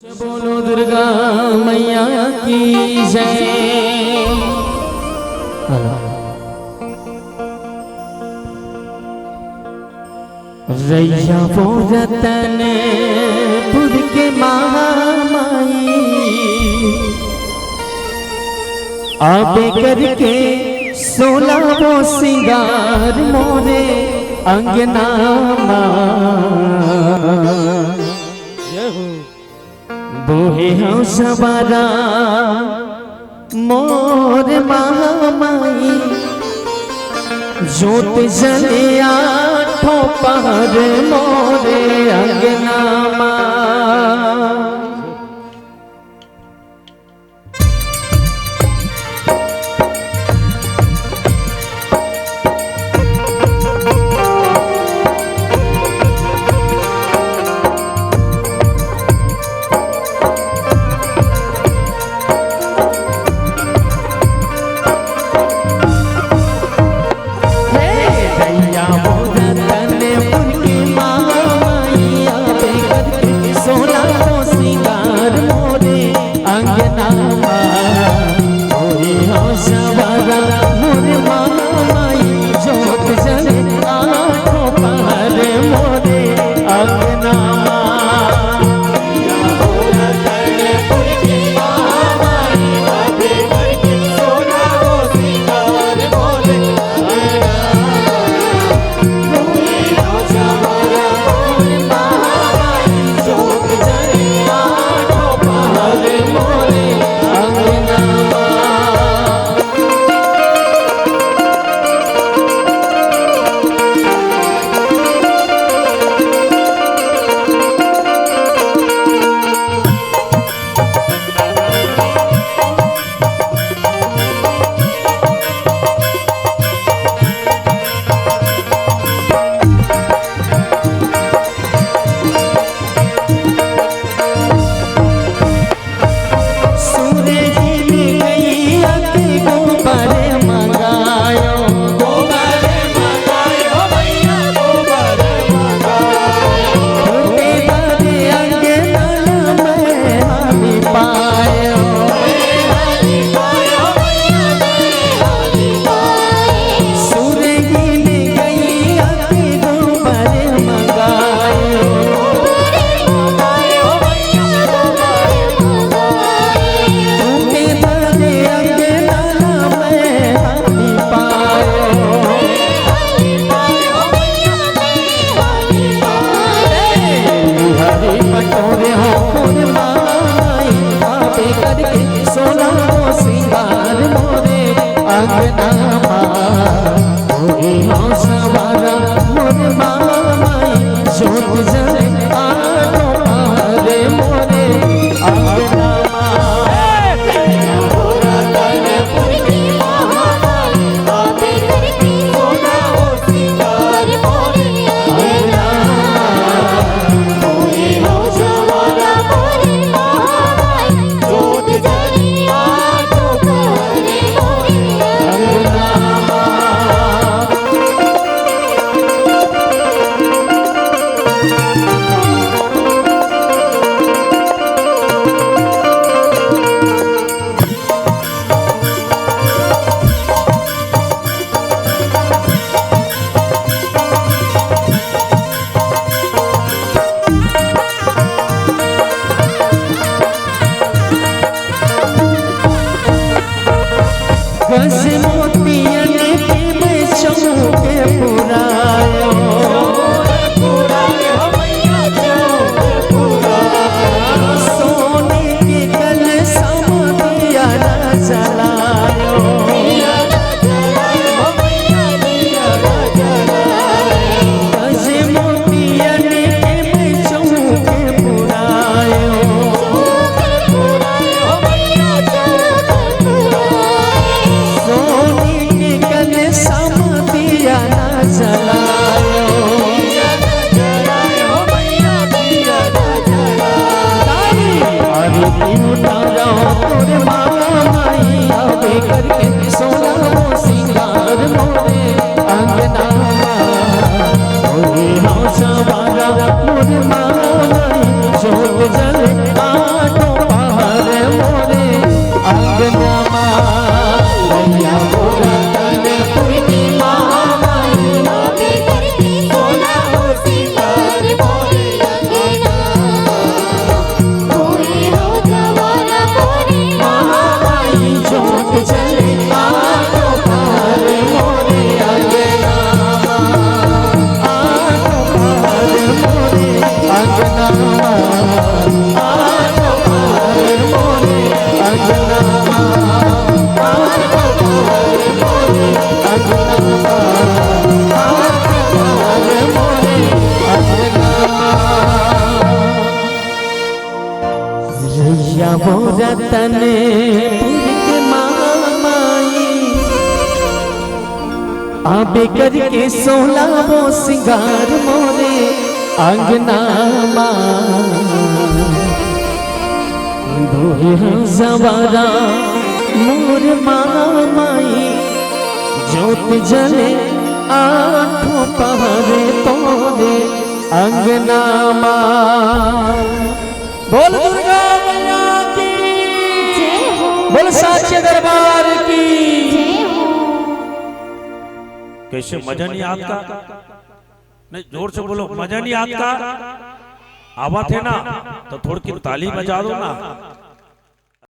बोलो दुर्गा मैया की जय। रैया वो रतनपुर के महामाई आबे करके 16 वो सिंगार मोरे अंगना बोहे हम सवारा मोर महामाई जोत जले आठों पहर मोरे अंगना मोर माई जोत जले वो रतन के माई आबे करके 16 वो सिंगार मोरे अंगना बोहे सवारा मोर माई ज्योत जले आठों पहरे तोरे अंगना बोल दुर्गा मैया की बोल साचे दरबार की। कैसे मजा नहीं आपका? नहीं जोर से बोलो, मजा नहीं आपका? आवा थे ना तो थोड़ी की ताली बजा दो ना।